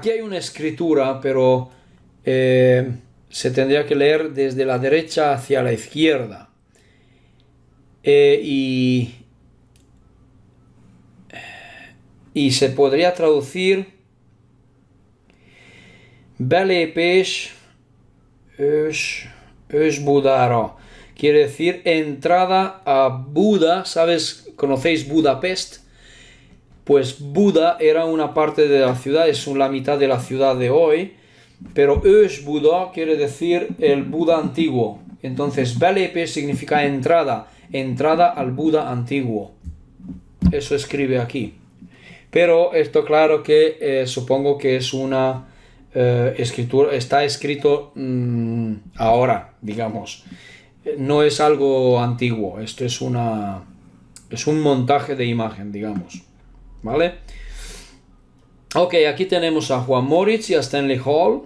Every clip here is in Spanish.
aquí hay una escritura, pero se tendría que leer desde la derecha hacia la izquierda. Y se podría traducir Bele Pesh Ös Budara. Quiere decir entrada a Buda. ¿Sabes? ¿Conocéis Budapest? Pues Buda era una parte de la ciudad, es la mitad de la ciudad de hoy. Pero Ös Buda quiere decir el Buda antiguo. Entonces Bele Pesh significa entrada al Buda antiguo. Eso escribe aquí. Pero esto claro que supongo que es una escritura, está escrito ahora, digamos. No es algo antiguo, esto es un montaje de imagen, digamos. ¿Vale? Ok, aquí tenemos a Juan Moritz y a Stanley Hall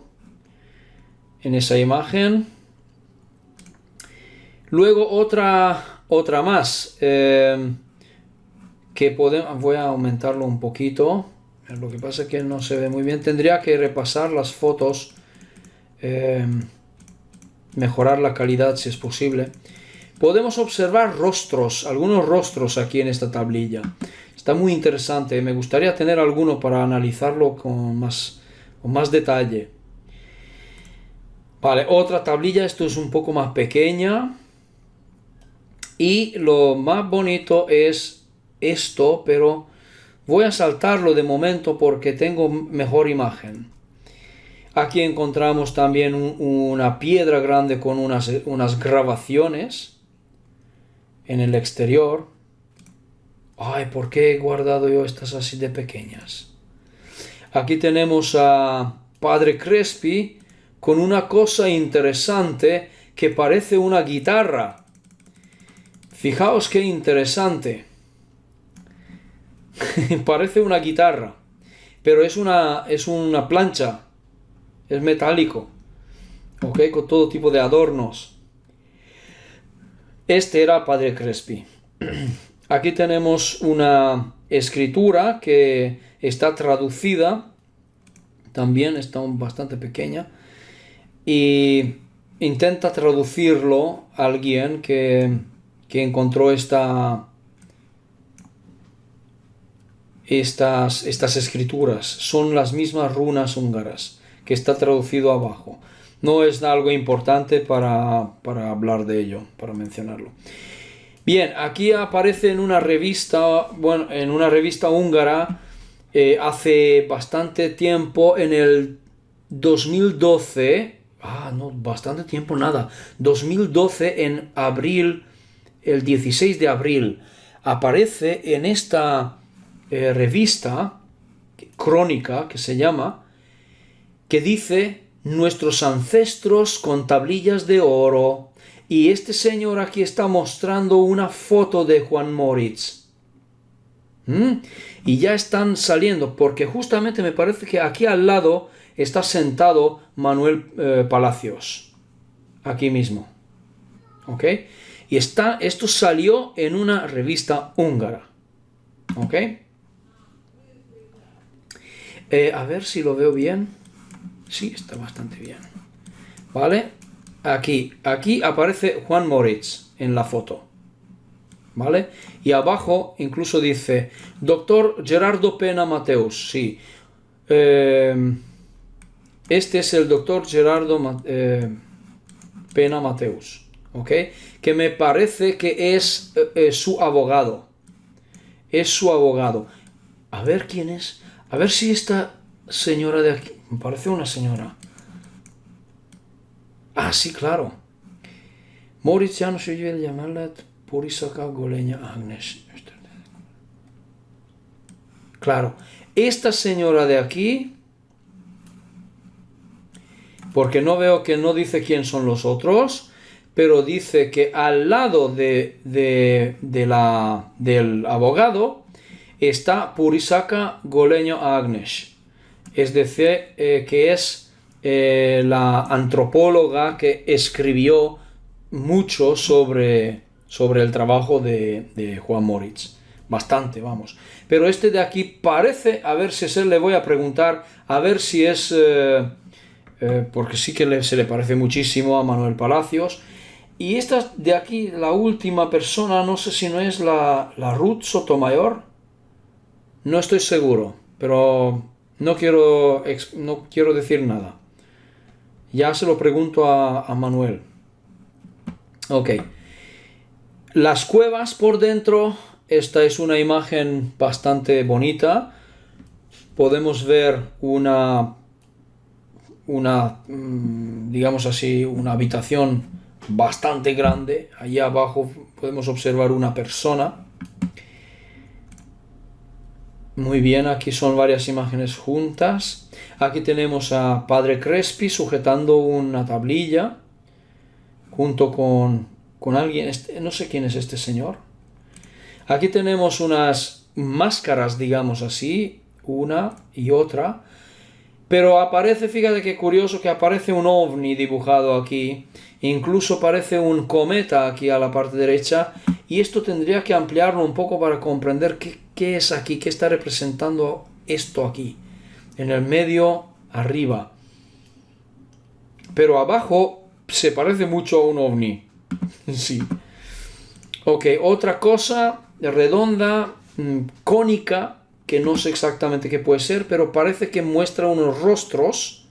en esa imagen. Luego otra más. Que voy a aumentarlo un poquito, lo que pasa es que no se ve muy bien, tendría que repasar las fotos, mejorar la calidad si es posible. Podemos observar algunos rostros aquí en esta tablilla, está muy interesante, me gustaría tener alguno para analizarlo con más detalle. Vale, otra tablilla, esto es un poco más pequeña, y lo más bonito es esto, pero voy a saltarlo de momento porque tengo mejor imagen. Aquí encontramos también una piedra grande con unas grabaciones en el exterior. Ay, ¿por qué he guardado yo estas así de pequeñas? Aquí tenemos a Padre Crespi con una cosa interesante que parece una guitarra. Fijaos qué interesante. Parece una guitarra, pero es una plancha, es metálico, ok, con todo tipo de adornos. Este era Padre Crespi. Aquí tenemos una escritura que está traducida, también está bastante pequeña, y intenta traducirlo alguien que encontró estas escrituras. Son las mismas runas húngaras que está traducido abajo. No es algo importante para hablar de ello, para mencionarlo. Bien, aquí aparece en una revista húngara hace bastante tiempo, en el 2012. No, bastante tiempo nada. 2012, en abril, el 16 de abril, aparece en esta revista crónica que se llama, que dice nuestros ancestros con tablillas de oro, y este señor aquí está mostrando una foto de Juan Moritz. Y ya están saliendo, porque justamente me parece que aquí al lado está sentado Manuel Palacios, aquí mismo, ¿ok? Y esto salió en una revista húngara, ¿ok? A ver si lo veo bien. Sí, está bastante bien. ¿Vale? Aquí aparece Juan Moritz en la foto. ¿Vale? Y abajo incluso dice Dr. Gerardo Pena Mateus. Sí. Este es el Dr. Gerardo Pena Mateus. ¿Ok? Que me parece que es su abogado. Es su abogado. A ver quién es. A ver si esta señora de aquí... Me parece una señora. Sí, claro. Moritz János ügyvédje mellett Purisaka Golenya Agnes. Claro. Esta señora de aquí... Porque no veo que no dice quién son los otros, pero dice que al lado del abogado está Purisaka Golenya Agnes. Es decir, que es la antropóloga que escribió mucho sobre el trabajo de Juan Moritz. bastante, vamos. Pero este de aquí parece, a ver si es él, le voy a preguntar, a ver si es, porque sí que se le parece muchísimo a Manuel Palacios. Y esta de aquí, la última persona, no sé si no es la Ruth Sotomayor, no estoy seguro, pero no quiero decir nada. Ya se lo pregunto a Manuel. Ok. Las cuevas por dentro, esta es una imagen bastante bonita. Podemos ver digamos así, una habitación bastante grande. Allá abajo podemos observar una persona. Muy bien, aquí son varias imágenes juntas. Aquí tenemos a Padre Crespi sujetando una tablilla junto con alguien, no sé quién es este señor. Aquí tenemos unas máscaras, digamos así, una y otra. Pero aparece, fíjate qué curioso, que aparece un ovni dibujado aquí. Incluso parece un cometa aquí a la parte derecha. Y esto tendría que ampliarlo un poco para comprender qué es aquí, qué está representando esto aquí. En el medio, arriba. Pero abajo se parece mucho a un ovni. Sí. Ok, otra cosa redonda, cónica, que no sé exactamente qué puede ser, pero parece que muestra unos rostros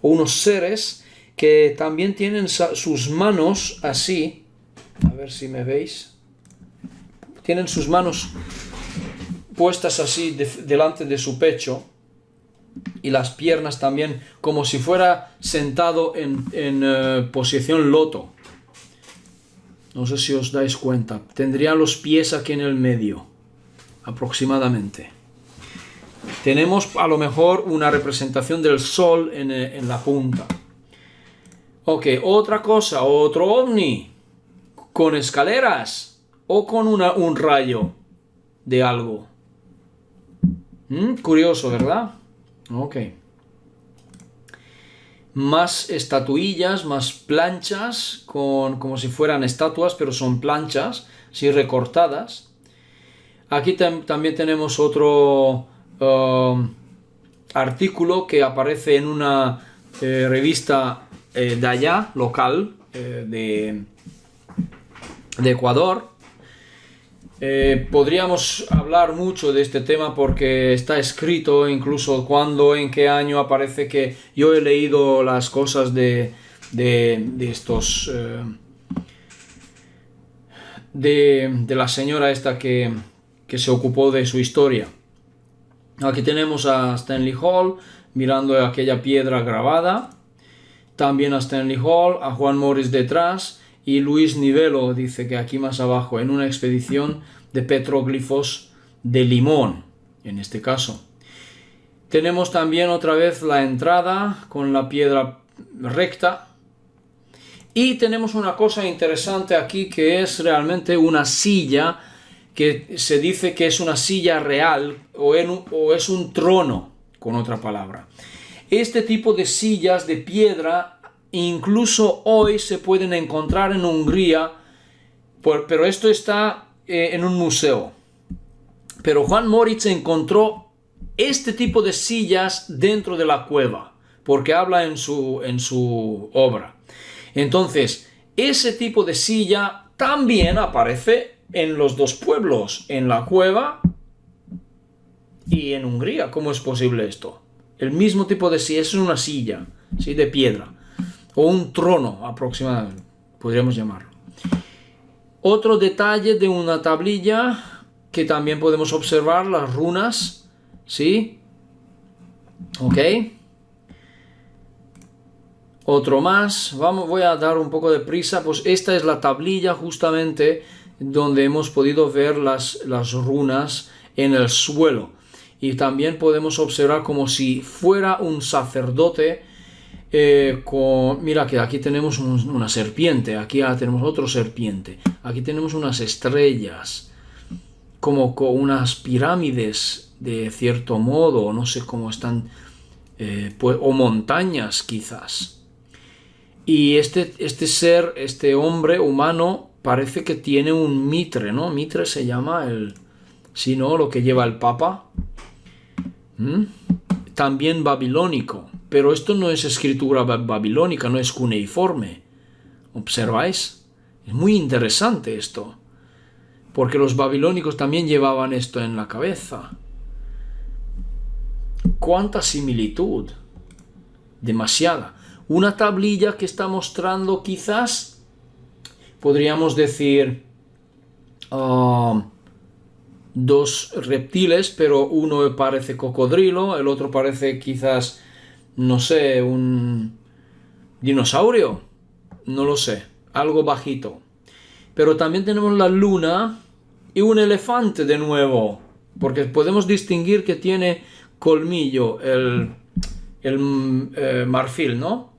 o unos seres que también tienen sus manos así. A ver si me veis. Tienen sus manos puestas así delante de su pecho y las piernas también como si fuera sentado en posición loto. No sé si os dais cuenta. Tendría los pies aquí en el medio, aproximadamente. Tenemos a lo mejor una representación del sol en la punta. Ok, otra cosa, otro ovni. Con escaleras o con un rayo de algo. Curioso, ¿verdad? Ok. Más estatuillas, más planchas, como si fueran estatuas, pero son planchas, sí, recortadas. Aquí también tenemos otro artículo que aparece en una revista de allá, local, de Ecuador. Podríamos hablar mucho de este tema porque está escrito incluso cuándo, en qué año aparece, que yo he leído las cosas de estos de la señora esta que se ocupó de su historia. Aquí tenemos a Stanley Hall mirando aquella piedra grabada, también a Stanley Hall, a Juan Morris detrás, y Luis Nivelo dice que aquí más abajo, en una expedición de petróglifos de Limón, en este caso. Tenemos también otra vez la entrada con la piedra recta. Y tenemos una cosa interesante aquí, que es realmente una silla, que se dice que es una silla real o es un trono, con otra palabra. Este tipo de sillas de piedra incluso hoy se pueden encontrar en Hungría, pero esto está en un museo. Pero Juan Moritz encontró este tipo de sillas dentro de la cueva, porque habla en su obra. Entonces, ese tipo de silla también aparece en los dos pueblos, en la cueva y en Hungría. ¿Cómo es posible esto? El mismo tipo de silla, es una silla, ¿sí?, de piedra, o un trono aproximadamente, podríamos llamarlo. Otro detalle de una tablilla que también podemos observar, las runas, ¿sí? Ok. Otro más, voy a dar un poco de prisa, pues esta es la tablilla justamente donde hemos podido ver las runas en el suelo. Y también podemos observar como si fuera un sacerdote mira que aquí tenemos una serpiente, aquí tenemos otro serpiente, aquí tenemos unas estrellas, como con unas pirámides de cierto modo, no sé cómo están, o montañas quizás. Y este ser, este hombre humano, parece que tiene un mitre, ¿no? Mitre se llama sino lo que lleva el Papa. También babilónico, pero esto no es escritura babilónica, no es cuneiforme. ¿Observáis? Es muy interesante esto, porque los babilónicos también llevaban esto en la cabeza. ¿Cuánta similitud? Demasiada. Una tablilla que está mostrando quizás, podríamos decir, dos reptiles, pero uno parece cocodrilo, el otro parece quizás, no sé, un dinosaurio, no lo sé, algo bajito. Pero también tenemos la luna y un elefante de nuevo, porque podemos distinguir que tiene colmillo el marfil, ¿no?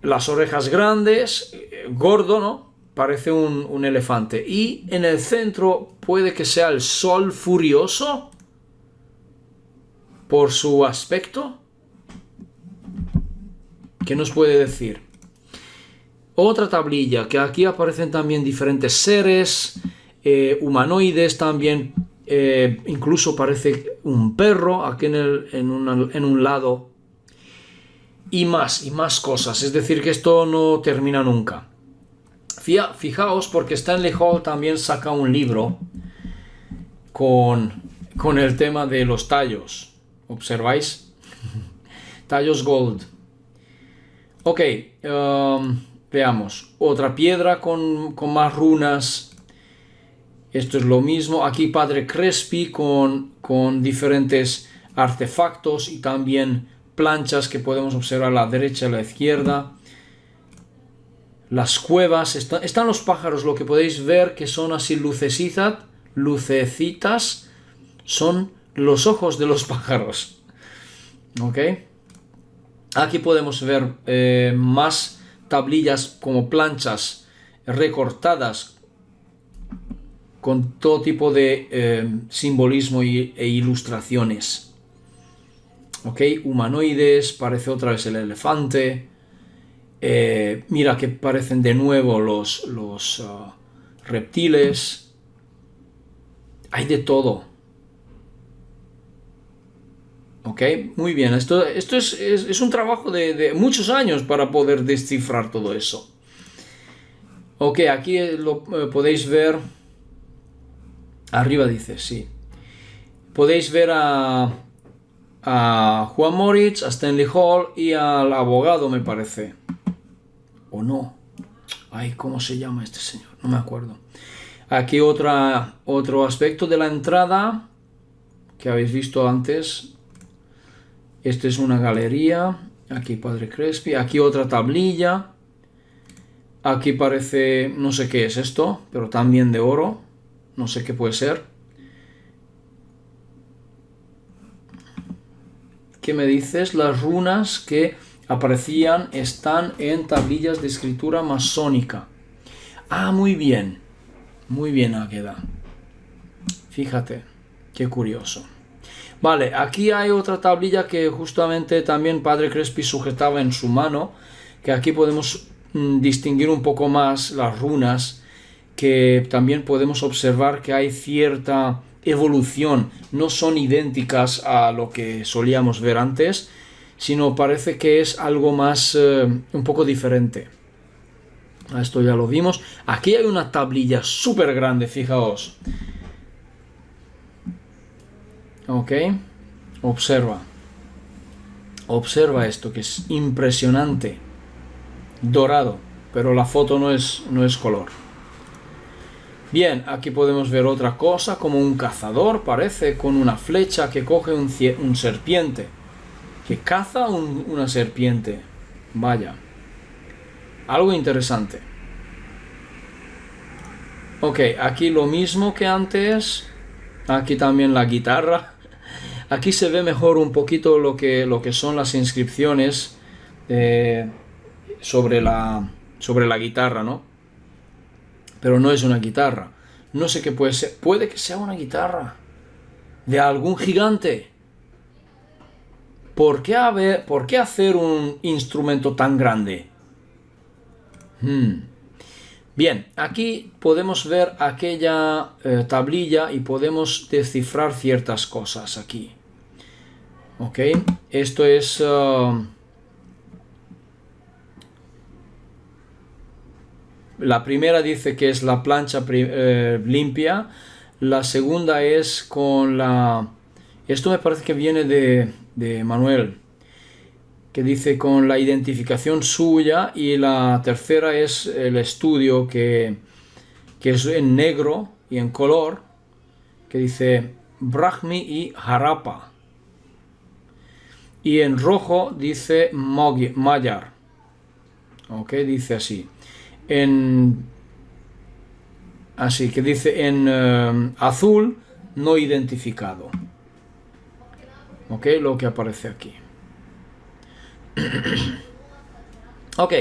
Las orejas grandes, gordo, ¿no? Parece un elefante. Y en el centro puede que sea el sol furioso por su aspecto. ¿Qué nos puede decir? Otra tablilla, que aquí aparecen también diferentes seres, humanoides también, incluso parece un perro aquí en un lado. Y más cosas, es decir, que esto no termina nunca. Fijaos, porque Stanley Hall también saca un libro con el tema de los tallos. ¿Observáis? Tallos gold. Ok, veamos. Otra piedra con más runas. Esto es lo mismo. Aquí Padre Crespi con diferentes artefactos y también planchas que podemos observar a la derecha y a la izquierda. Las cuevas, están los pájaros, lo que podéis ver que son así lucecitas, son los ojos de los pájaros. ¿Ok? Aquí podemos ver más tablillas como planchas recortadas con todo tipo de simbolismo e ilustraciones. ¿Ok? Humanoides, parece otra vez el elefante. Mira que parecen de nuevo los reptiles. Hay de todo. Ok, muy bien. Esto es un trabajo de muchos años para poder descifrar todo eso. Ok, aquí lo podéis ver. Arriba dice, sí. Podéis ver a Juan Moritz, a Stanley Hall y al abogado, me parece. ¿O no? Ay, ¿cómo se llama este señor? No me acuerdo. Aquí otro aspecto de la entrada que habéis visto antes. Esta es una galería. Aquí Padre Crespi. Aquí otra tablilla. Aquí parece, no sé qué es esto, pero también de oro. No sé qué puede ser. ¿Qué me dices? Las runas que aparecían están en tablillas de escritura masónica. Ah, muy bien. Muy bien, Águeda. Fíjate, qué curioso. Vale, aquí hay otra tablilla que justamente también Padre Crespi sujetaba en su mano, que aquí podemos distinguir un poco más las runas, que también podemos observar que hay cierta evolución, no son idénticas a lo que solíamos ver antes, sino parece que es algo más, un poco diferente. Esto ya lo vimos. Aquí hay una tablilla súper grande, fijaos. Ok, observa esto que es impresionante, dorado, pero la foto no es color. Bien, aquí podemos ver otra cosa, como un cazador, parece, con una flecha que coge un serpiente, que caza una serpiente. Vaya, algo interesante. Ok, aquí lo mismo que antes, aquí también la guitarra. Aquí se ve mejor un poquito lo que son las inscripciones sobre la guitarra, ¿no? Pero no es una guitarra. No sé qué puede ser. Puede que sea una guitarra de algún gigante. ¿Por qué hacer un instrumento tan grande? Bien, aquí podemos ver aquella tablilla y podemos descifrar ciertas cosas aquí. Ok, esto es... la primera dice que es la plancha limpia. La segunda es con la... Esto me parece que viene de Manuel, que dice con la identificación suya, y la tercera es el estudio que es en negro y en color, que dice Brahmi y Harappa, y en rojo dice Mayar. Ok, dice así. Así que dice en azul no identificado. Ok, lo que aparece aquí. Ok,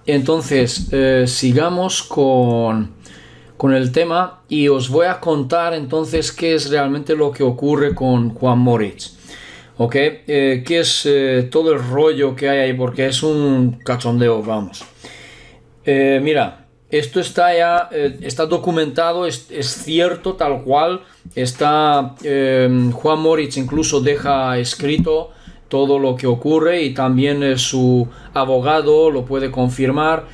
entonces sigamos con el tema y os voy a contar entonces qué es realmente lo que ocurre con Juan Moritz. Ok, qué es todo el rollo que hay ahí, porque es un cachondeo, vamos. Mira, esto está ya, está documentado, es cierto tal cual, está, Juan Moritz incluso deja escrito todo lo que ocurre, y también su abogado lo puede confirmar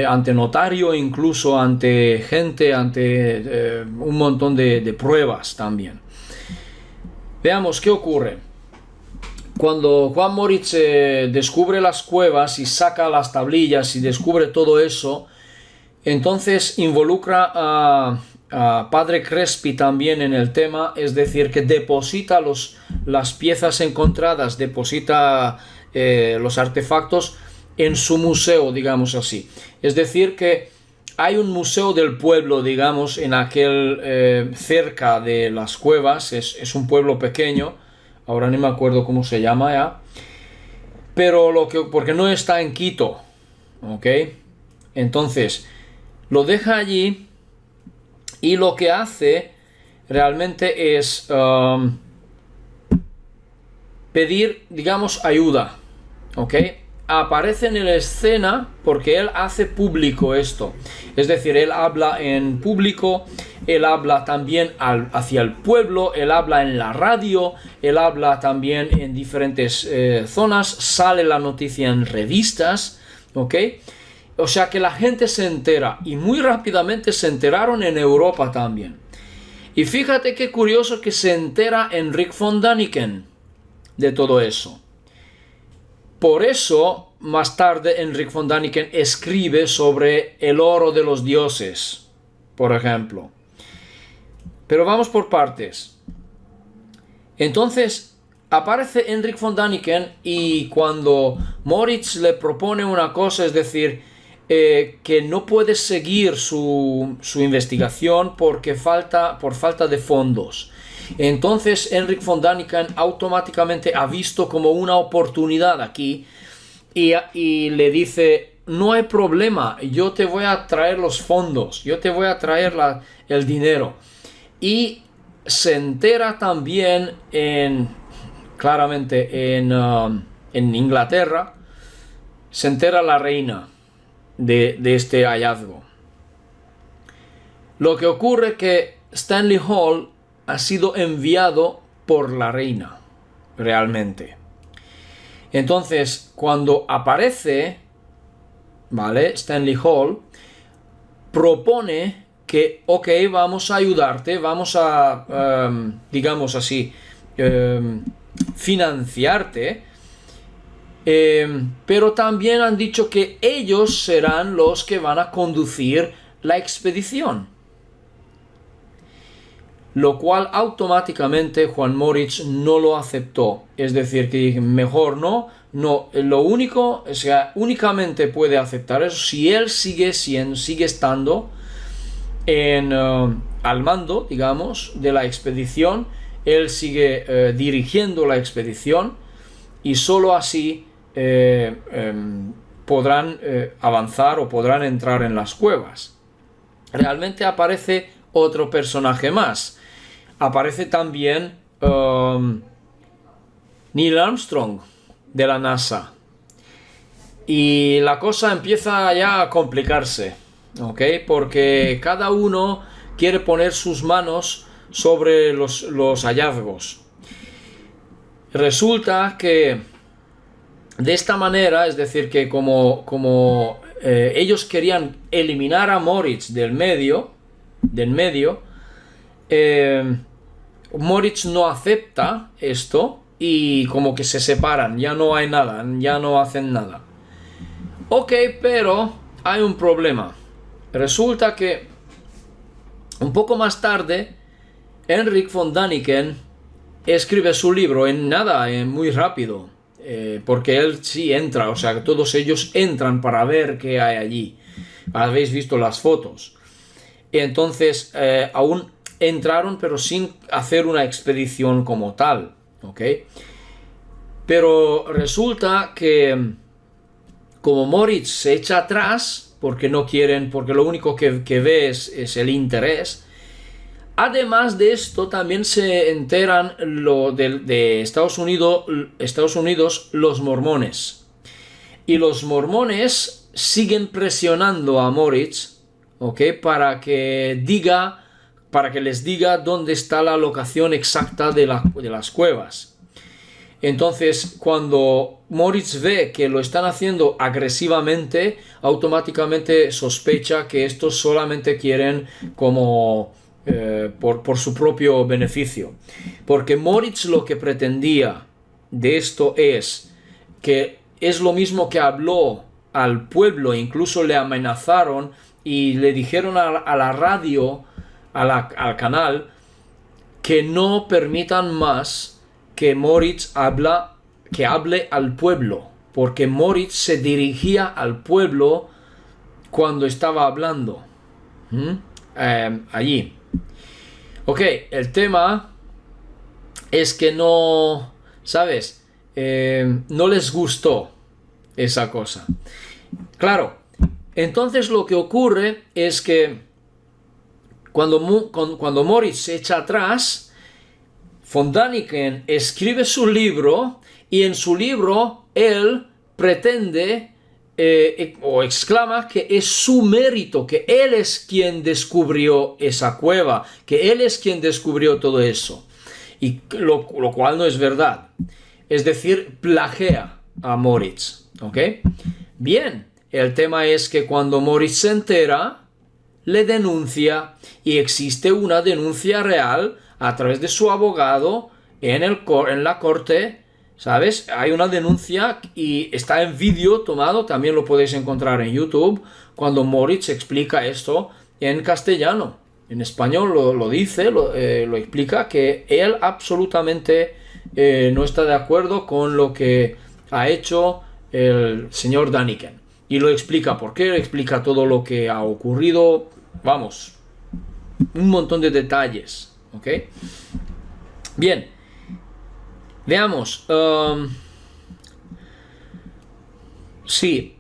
ante notario, incluso ante gente, ante un montón de pruebas también. Veamos qué ocurre. Cuando Juan Moritz descubre las cuevas y saca las tablillas y descubre todo eso, entonces involucra a Padre Crespi también en el tema, es decir, que deposita las piezas encontradas, deposita los artefactos en su museo, digamos así. Es decir, que hay un museo del pueblo, digamos, en aquel cerca de las cuevas, es un pueblo pequeño, ahora no me acuerdo cómo se llama ya, pero porque no está en Quito, ¿ok? Entonces lo deja allí, y lo que hace realmente es pedir, digamos, ayuda, ¿ok? Aparece en la escena porque él hace público esto, es decir, él habla en público, él habla también hacia el pueblo, él habla en la radio, él habla también en diferentes zonas, sale la noticia en revistas, ¿ok? O sea que la gente se entera, y muy rápidamente se enteraron en Europa también. Y fíjate qué curioso que se entera Enric von Däniken de todo eso. Por eso, más tarde, Enric von Däniken escribe sobre el oro de los dioses, por ejemplo. Pero vamos por partes. Entonces, aparece Enric von Däniken, y cuando Moritz le propone una cosa, es decir, que no puede seguir su investigación por falta de fondos. Entonces Enric von Däniken automáticamente ha visto como una oportunidad aquí, y le dice: no hay problema, yo te voy a traer los fondos, yo te voy a traer el dinero. Y se entera también claramente en Inglaterra, se entera la reina de este hallazgo. Lo que ocurre es que Stanley Hall ha sido enviado por la reina, realmente. Entonces, cuando aparece, ¿vale?, Stanley Hall propone que, ok, vamos a ayudarte, vamos a, digamos así, financiarte, pero también han dicho que ellos serán los que van a conducir la expedición. Lo cual automáticamente Juan Moritz no lo aceptó. Es decir, que dije, mejor no, lo único, o sea, únicamente puede aceptar eso si él sigue estando al mando, digamos, de la expedición. Él sigue dirigiendo la expedición, y solo así podrán avanzar o podrán entrar en las cuevas. Realmente aparece otro personaje más. Aparece también Neil Armstrong de la NASA. Y la cosa empieza ya a complicarse, ¿ok? Porque cada uno quiere poner sus manos sobre los hallazgos. Resulta que de esta manera, es decir, que como ellos querían eliminar a Moritz del medio, Moritz no acepta esto y como que se separan, ya no hay nada, ya no hacen nada. Ok, pero hay un problema. Resulta que un poco más tarde, Henrik von Däniken escribe su libro muy rápido, porque él sí entra, o sea, todos ellos entran para ver qué hay allí. Habéis visto las fotos. Y entonces, aún entraron, pero sin hacer una expedición como tal, ¿ok? Pero resulta que como Moritz se echa atrás, porque no quieren, porque lo único que ve es el interés. Además de esto, también se enteran de Estados Unidos los mormones. Y los mormones siguen presionando a Moritz, ¿ok? Para que les diga dónde está la locación exacta de las cuevas. Entonces, cuando Moritz ve que lo están haciendo agresivamente, automáticamente sospecha que estos solamente quieren como por su propio beneficio. Porque Moritz lo que pretendía de esto es que es lo mismo que habló al pueblo, incluso le amenazaron y le dijeron a la radio, al canal, que no permitan más que Moritz hable al pueblo, porque Moritz se dirigía al pueblo cuando estaba hablando allí. Ok, el tema es que no, ¿sabes? No les gustó esa cosa. Claro, entonces lo que ocurre es que cuando Moritz se echa atrás, von Däniken escribe su libro y en su libro él pretende o exclama que es su mérito, que él es quien descubrió esa cueva, que él es quien descubrió todo eso. Y lo cual no es verdad. Es decir, plagia a Moritz. ¿Ok? Bien, el tema es que cuando Moritz se entera, le denuncia y existe una denuncia real a través de su abogado en la corte, ¿sabes? Hay una denuncia y está en vídeo tomado, también lo podéis encontrar en YouTube, cuando Moritz explica esto en castellano. En español lo dice, lo explica, que él absolutamente no está de acuerdo con lo que ha hecho el señor Däniken. Y lo explica por qué, explica todo lo que ha ocurrido, vamos, un montón de detalles. ¿Ok? Bien, veamos. Sí,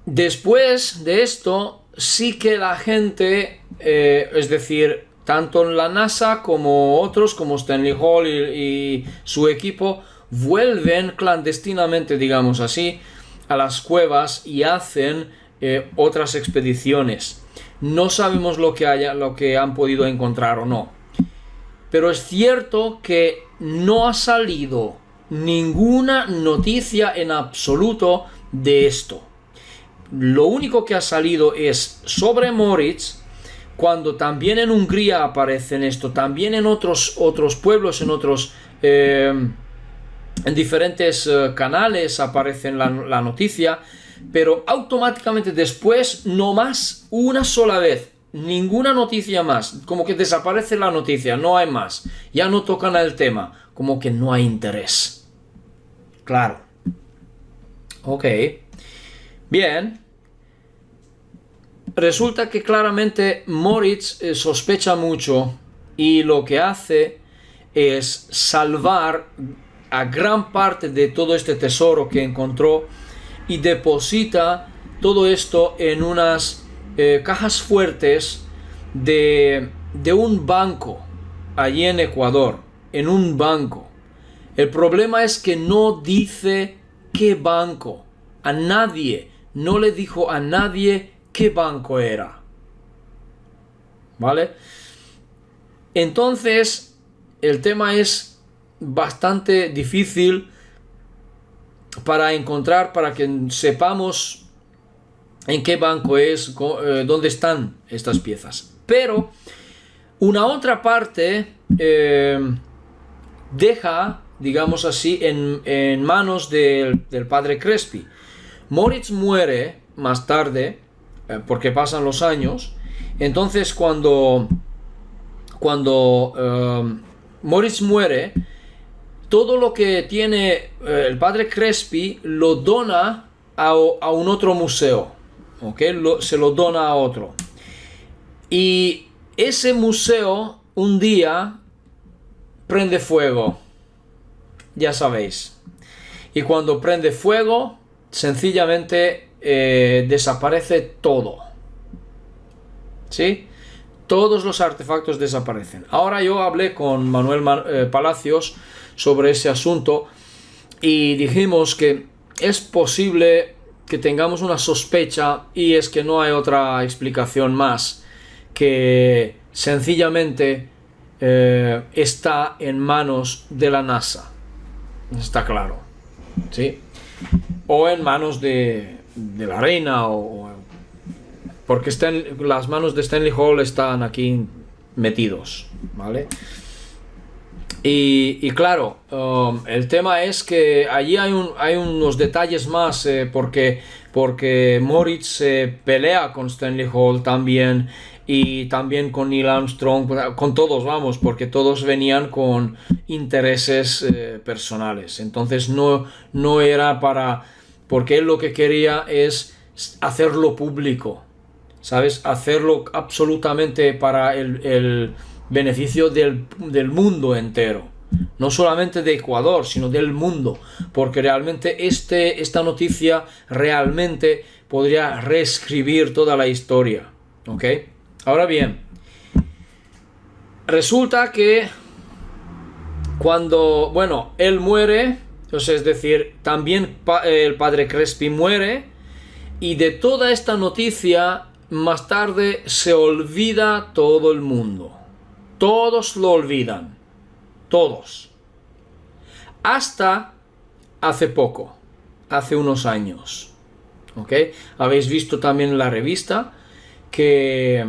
después de esto, sí que la gente, es decir, tanto en la NASA como otros, como Stanley Hall y su equipo, vuelven clandestinamente, digamos así, a las cuevas y hacen otras expediciones. No sabemos lo que han podido encontrar o no. Pero es cierto que no ha salido ninguna noticia en absoluto de esto. Lo único que ha salido es sobre Moritz, cuando también en Hungría aparecen esto, también en otros pueblos, en diferentes canales aparecen la noticia. Pero automáticamente después, no más, una sola vez, ninguna noticia más, como que desaparece la noticia, no hay más, ya no tocan el tema, como que no hay interés. Claro. Ok. Bien. Resulta que claramente Moritz sospecha mucho y lo que hace es salvar a gran parte de todo este tesoro que encontró y deposita todo esto en unas cajas fuertes de un banco allí en Ecuador, en un banco. El problema es que no dice qué banco, a nadie, no le dijo a nadie qué banco era. ¿Vale? Entonces, el tema es bastante difícil para encontrar, para que sepamos en qué banco es, dónde están estas piezas. Pero una otra parte deja, digamos así, en manos del padre Crespi. Moritz muere más tarde, porque pasan los años. Entonces cuando Moritz muere, todo lo que tiene el padre Crespi lo dona a un otro museo, ¿okay? Se lo dona a otro. Y ese museo un día prende fuego, ya sabéis. Y cuando prende fuego, sencillamente desaparece todo. ¿Sí? Todos los artefactos desaparecen. Ahora yo hablé con Manuel Palacios sobre ese asunto y dijimos que es posible que tengamos una sospecha, y es que no hay otra explicación más, que sencillamente está en manos de la NASA. Está claro, ¿sí? O en manos de la reina, porque las manos de Stanley Hall están aquí metidos, ¿vale? Y claro, el tema es que allí hay unos detalles más, porque Moritz se pelea con Stanley Hall también, y también con Neil Armstrong, con todos, vamos, porque todos venían con intereses personales. Entonces no era porque él lo que quería es hacerlo público, ¿sabes? Hacerlo absolutamente para el beneficio del mundo entero. No solamente de Ecuador, sino del mundo. Porque realmente esta noticia realmente podría reescribir toda la historia. ¿Ok? Ahora bien, resulta que cuando, bueno, él muere, es decir, también el padre Crespi muere, y de toda esta noticia más tarde se olvida todo el mundo. Todos lo olvidan. Todos. Hasta hace poco. Hace unos años. ¿Ok? Habéis visto también en la revista que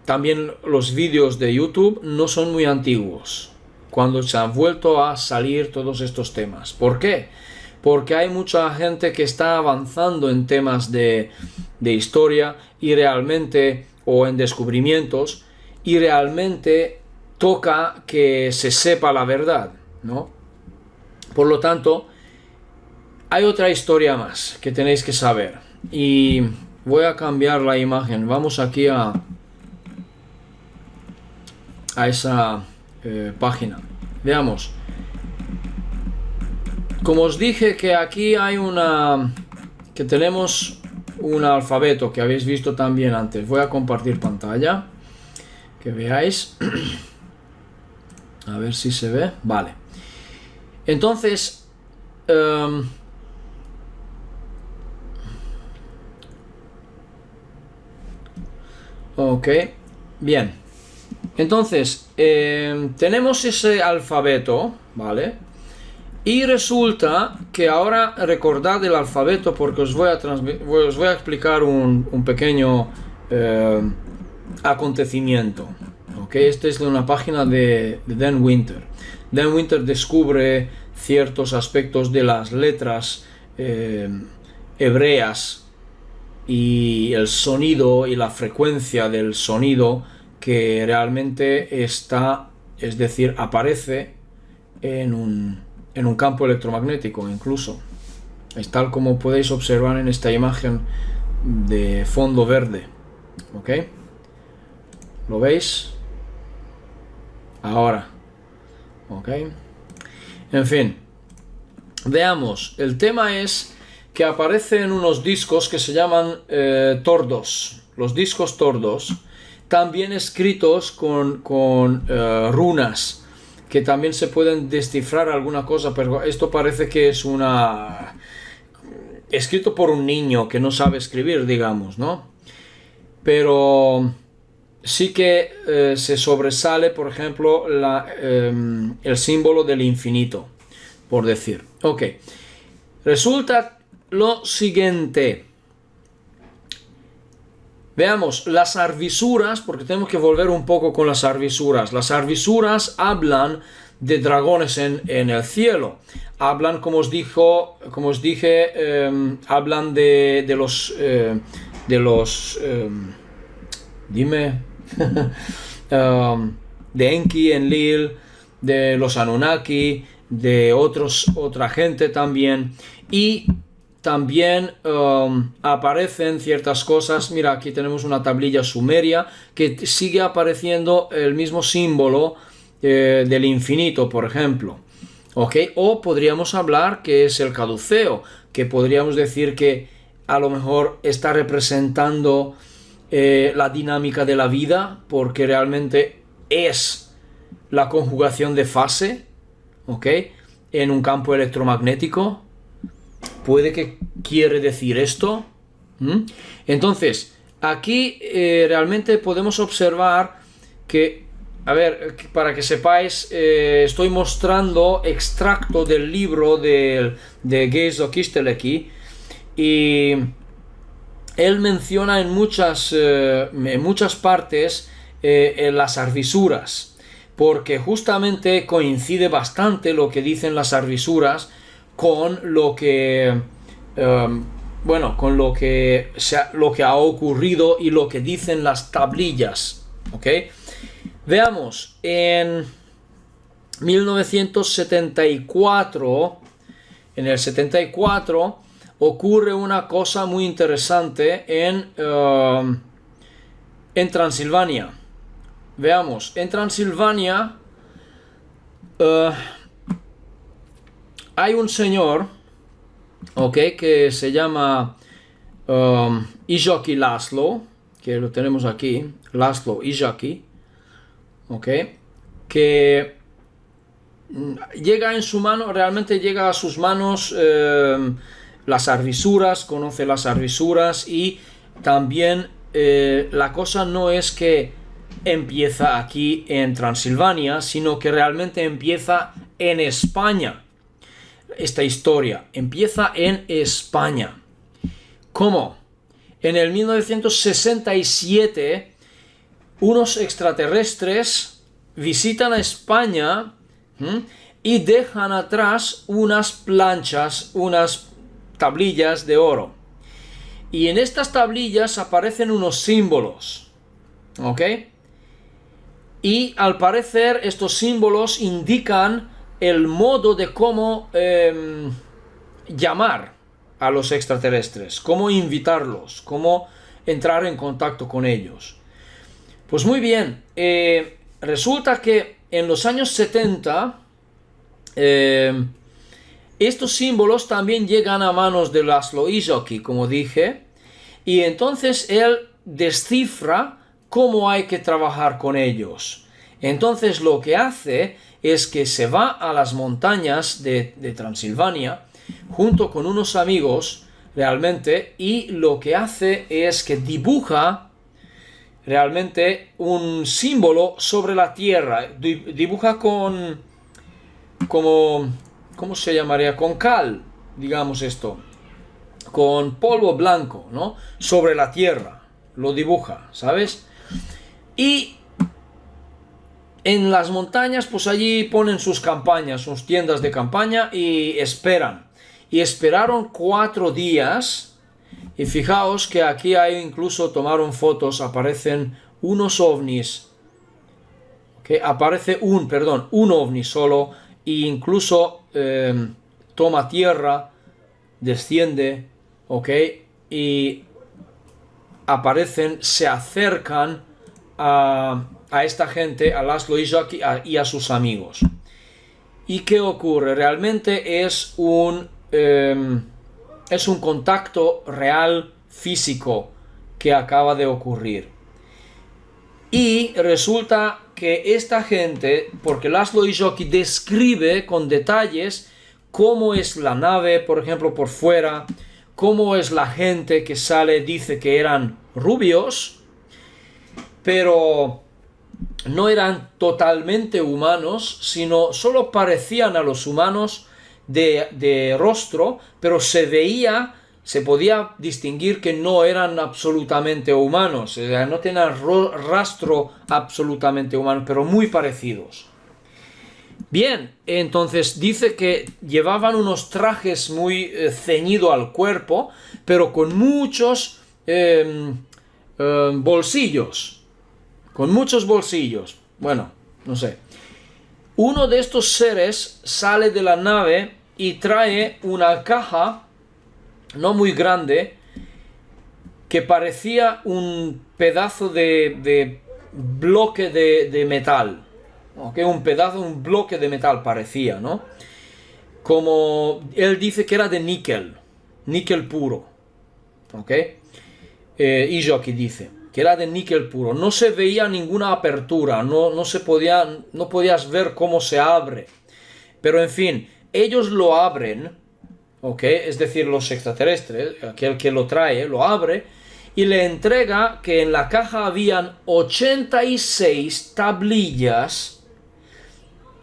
también los vídeos de YouTube no son muy antiguos, cuando se han vuelto a salir todos estos temas. ¿Por qué? Porque hay mucha gente que está avanzando en temas de historia y realmente, o en descubrimientos, y realmente toca que se sepa la verdad, ¿no? Por lo tanto, hay otra historia más que tenéis que saber. Y voy a cambiar la imagen. Vamos aquí a esa página. Veamos. Como os dije que aquí hay que tenemos un alfabeto que habéis visto también antes. Voy a compartir pantalla, que veáis. A ver si se ve. Vale. Entonces, ok, bien. Entonces, tenemos ese alfabeto, ¿vale? Y resulta que ahora recordad el alfabeto, porque os voy a explicar un pequeño acontecimiento. ¿Okay? Este es de una página de Dan Winter. Dan Winter descubre ciertos aspectos de las letras hebreas y el sonido y la frecuencia del sonido que realmente está, es decir, aparece en un campo electromagnético incluso. Es tal como podéis observar en esta imagen de fondo verde. ¿Ok? ¿Lo veis? Ahora. ¿Ok? En fin. Veamos. El tema es que aparecen unos discos que se llaman tordos. Los discos tordos. También escritos con runas, que también se pueden descifrar alguna cosa, pero esto parece que es escrito por un niño que no sabe escribir, digamos, ¿no? Pero sí que se sobresale, por ejemplo, el símbolo del infinito, por decir. Ok, resulta lo siguiente. Veamos, las arvisuras, porque tenemos que volver un poco con las arvisuras. Las arvisuras hablan de dragones en el cielo. Hablan, como os dije, hablan de los dime, de Enki, Enlil, de los Anunnaki, de otra gente también. Y también aparecen ciertas cosas. Mira, aquí tenemos una tablilla sumeria que sigue apareciendo el mismo símbolo del infinito, por ejemplo. ¿Ok? O podríamos hablar que es el caduceo, que podríamos decir que a lo mejor está representando la dinámica de la vida, porque realmente es la conjugación de fase, ¿ok? En un campo electromagnético. ¿Puede que quiere decir esto? Entonces, aquí realmente podemos observar que, a ver, para que sepáis, estoy mostrando extracto del libro de Géza Kísteleki, y él menciona en muchas partes las arvisuras, porque justamente coincide bastante lo que dicen las arvisuras con lo que con lo que ha ocurrido y lo que dicen las tablillas, ¿ok? Veamos, en 1974, en el 74 ocurre una cosa muy interesante en Transilvania. Veamos, en Transilvania hay un señor, ¿ok?, que se llama Izsaki László, que lo tenemos aquí, László Izsaki, ¿ok?, que llega en su mano, realmente llega a sus manos las arvisuras, conoce las arvisuras, y también la cosa no es que empieza aquí en Transilvania, sino que realmente empieza en España. Esta historia empieza en España. ¿Cómo? En el 1967 unos extraterrestres visitan a España y dejan atrás unas planchas, unas tablillas de oro. Y en estas tablillas aparecen unos símbolos, ¿ok? Y al parecer estos símbolos indican el modo de cómo llamar a los extraterrestres, cómo invitarlos, cómo entrar en contacto con ellos. Pues muy bien, resulta que en los años 70 estos símbolos también llegan a manos de László Izsaki, como dije, y entonces él descifra cómo hay que trabajar con ellos. Entonces lo que hace es que se va a las montañas de Transilvania junto con unos amigos realmente, y lo que hace es que dibuja realmente un símbolo sobre la tierra. Dibuja ¿cómo se llamaría? Con cal, digamos esto, con polvo blanco, ¿no? Sobre la tierra, lo dibuja, ¿sabes? Y en las montañas, pues allí ponen sus campañas, sus tiendas de campaña, y esperan. Y esperaron 4 días, y fijaos que aquí hay, incluso tomaron fotos, aparecen unos ovnis, que aparece un ovni solo, e incluso toma tierra, desciende, ¿ok? Y aparecen, se acercan a esta gente, a László Izsaki y a sus amigos. ¿Y qué ocurre? Realmente es un contacto real, físico, que acaba de ocurrir. Y resulta que esta gente, porque László Izsaki describe con detalles cómo es la nave, por ejemplo, por fuera, cómo es la gente que sale, dice que eran rubios, pero no eran totalmente humanos, sino solo parecían a los humanos de rostro, pero se podía distinguir que no eran absolutamente humanos, o sea, no tenían rastro absolutamente humano, pero muy parecidos. Bien, entonces dice que llevaban unos trajes muy ceñidos al cuerpo, pero con muchos bolsillos. Con muchos bolsillos. Bueno, no sé. Uno de estos seres sale de la nave y trae una caja, no muy grande, que parecía un pedazo de bloque de metal. Okay, un bloque de metal parecía, ¿no? Como él dice que era de níquel puro, ¿ok? Ijoki dice que era de níquel puro. No se veía ninguna apertura, no podías ver cómo se abre. Pero en fin, ellos lo abren, ¿ok? Es decir, los extraterrestres, aquel que lo trae, lo abre y le entrega que en la caja habían 86 tablillas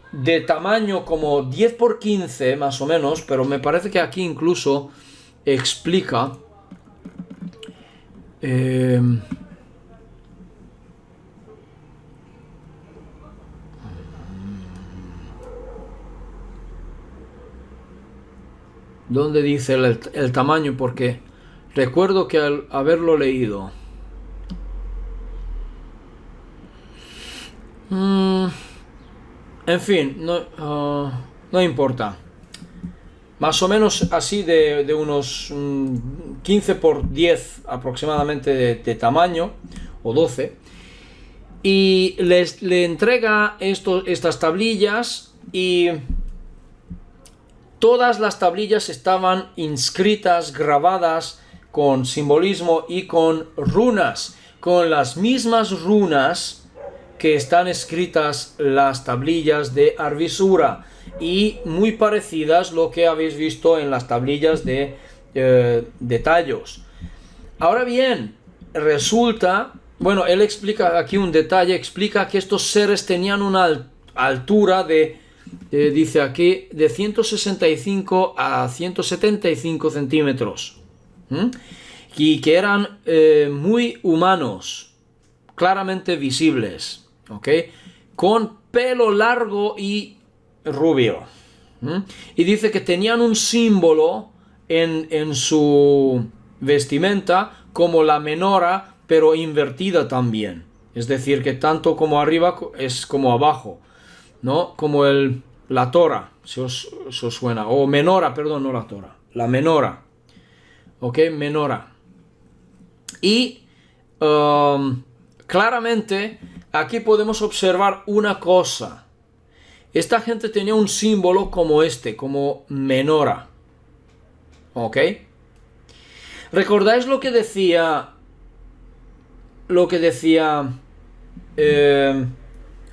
de tamaño como 10 por 15 más o menos, pero me parece que aquí incluso explica ¿dónde dice el tamaño? Porque recuerdo que al haberlo leído en fin, no importa. Más o menos así de unos 15 por 10 aproximadamente de tamaño, o 12. Y le entrega estas tablillas y todas las tablillas estaban inscritas, grabadas con simbolismo y con runas, con las mismas runas que están escritas las tablillas de Arvisura y muy parecidas lo que habéis visto en las tablillas de Tallos. Ahora bien, resulta, bueno, él explica aquí un detalle, explica que estos seres tenían una altura dice aquí, de 165 a 175 centímetros. Y que eran muy humanos, claramente visibles. ¿Ok? Con pelo largo y rubio. Y dice que tenían un símbolo en su vestimenta como la menora, pero invertida también. Es decir, que tanto como arriba es como abajo, ¿no? Como la tora, si os suena. O menora, perdón, no la tora. La menora. ¿Ok? Menora. Y claramente aquí podemos observar una cosa. Esta gente tenía un símbolo como como menora. ¿Ok? ¿Recordáis lo que decía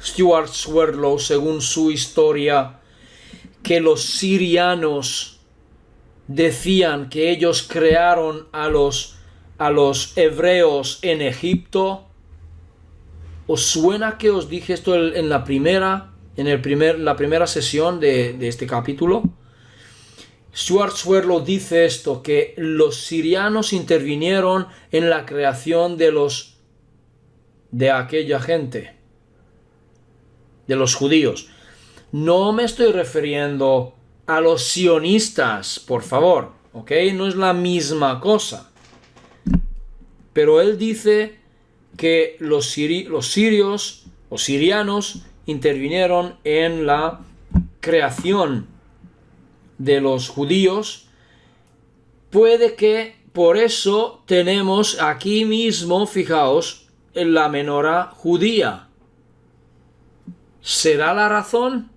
Stuart Swerdlow según su historia, que los sirianos decían que ellos crearon a los hebreos en Egipto? ¿Os suena que os dije esto en la primera sesión de este capítulo? Stuart Swerdlow dice esto, que los sirianos intervinieron en la creación de aquella gente, de los judíos. No me estoy refiriendo a los sionistas, por favor, ¿ok? No es la misma cosa. Pero él dice que los sirios o sirianos intervinieron en la creación de los judíos. Puede que por eso tenemos aquí mismo, fijaos, en la menora judía. ¿Será la razón?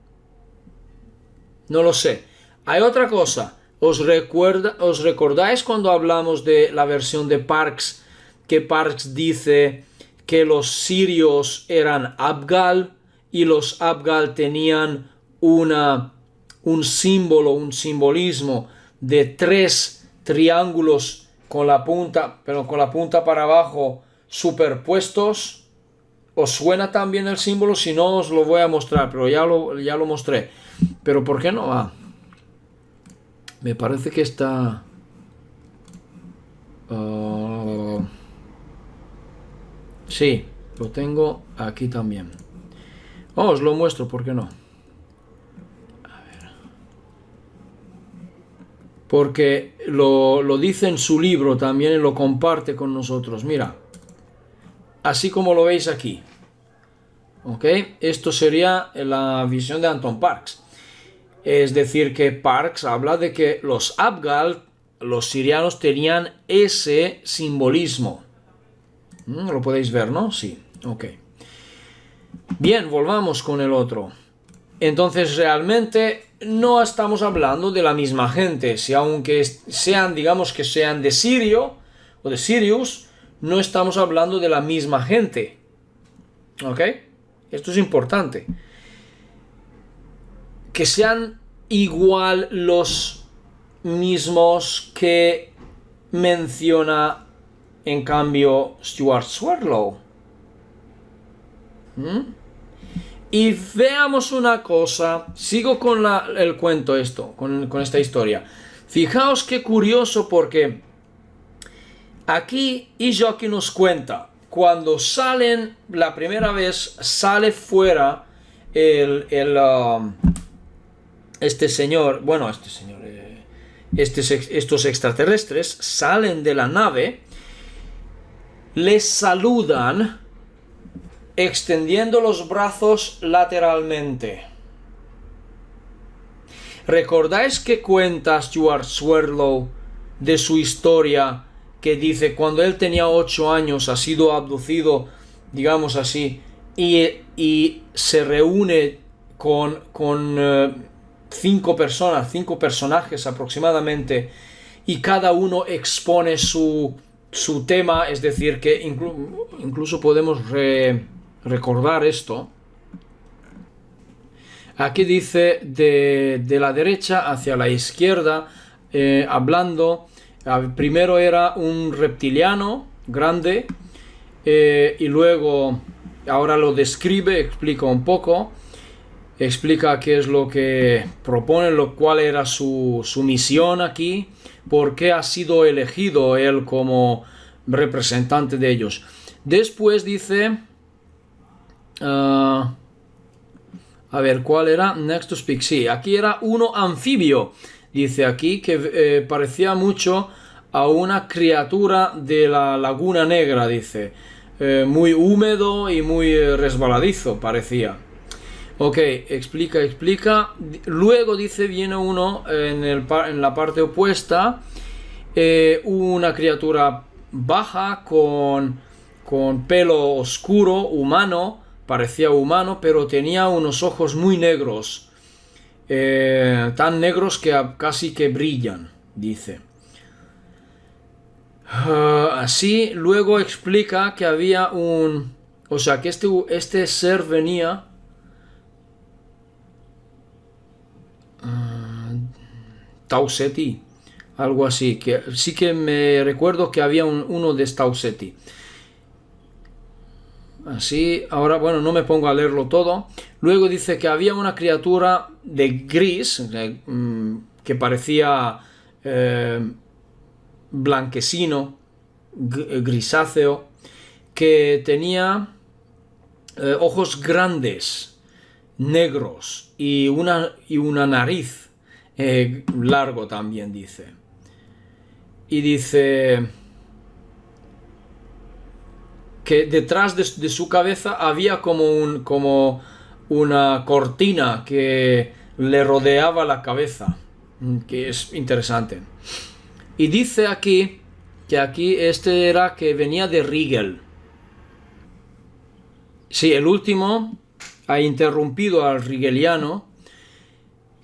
No lo sé. Hay otra cosa. ¿Os recordáis cuando hablamos de la versión de Parks, que Parks dice que los sirios eran Abgal y los Abgal tenían un simbolismo de tres triángulos con la punta, pero con la punta para abajo superpuestos. ¿Os suena también el símbolo? Si no, os lo voy a mostrar, pero ya lo mostré. Pero ¿por qué no? Me parece que está... sí, lo tengo aquí también. Os lo muestro, ¿por qué no? A ver. Porque lo dice en su libro también y lo comparte con nosotros. Mira, así como lo veis aquí. ¿Ok? Esto sería la visión de Anton Parks. Es decir, que Parks habla de que los Abgal, los sirianos, tenían ese simbolismo. Lo podéis ver, ¿no? Sí. Ok. Bien, volvamos con el otro. Entonces, realmente no estamos hablando de la misma gente. Si aunque sean, digamos que sean de Sirio o de Sirius, no estamos hablando de la misma gente. ¿Ok? Esto es importante. Que sean igual los mismos que menciona en cambio Stuart Swerdlow. Y veamos una cosa. Sigo con el cuento con esta historia. Fijaos qué curioso, porque aquí Ijoki nos cuenta, cuando salen la primera vez, sale fuera estos extraterrestres salen de la nave, les saludan extendiendo los brazos lateralmente. ¿Recordáis que cuenta Stuart Swerdlow de su historia, que dice cuando él tenía 8 años ha sido abducido, digamos así, y se reúne con 5 personajes aproximadamente, y cada uno expone su tema? Es decir, que incluso podemos recordar esto. Aquí dice de la derecha hacia la izquierda, hablando. Primero era un reptiliano grande, y luego ahora lo describe, explica un poco, explica qué es lo que propone, cuál era su misión aquí, por qué ha sido elegido él como representante de ellos. Después dice, a ver, ¿cuál era? Next to speak. Sí, aquí era uno anfibio. Dice aquí que parecía mucho a una criatura de la Laguna Negra, dice. Muy húmedo y muy resbaladizo parecía. Ok, explica. Luego dice, viene uno en la parte opuesta, una criatura baja con pelo oscuro, humano, parecía humano, pero tenía unos ojos muy negros, tan negros que casi que brillan, dice. Así, luego explica que había o sea, que este ser venía... Tau Ceti, algo así, que sí que me recuerdo que había uno de Tau Ceti. Así, ahora, bueno, no me pongo a leerlo todo. Luego dice que había una criatura de gris, que parecía blanquecino, grisáceo, que tenía ojos grandes, negros, y una nariz largo también, dice. Y dice que detrás de su cabeza había como una cortina que le rodeaba la cabeza, que es interesante. Y dice aquí que este era que venía de Rigel. Sí, el último ha interrumpido al rigeliano,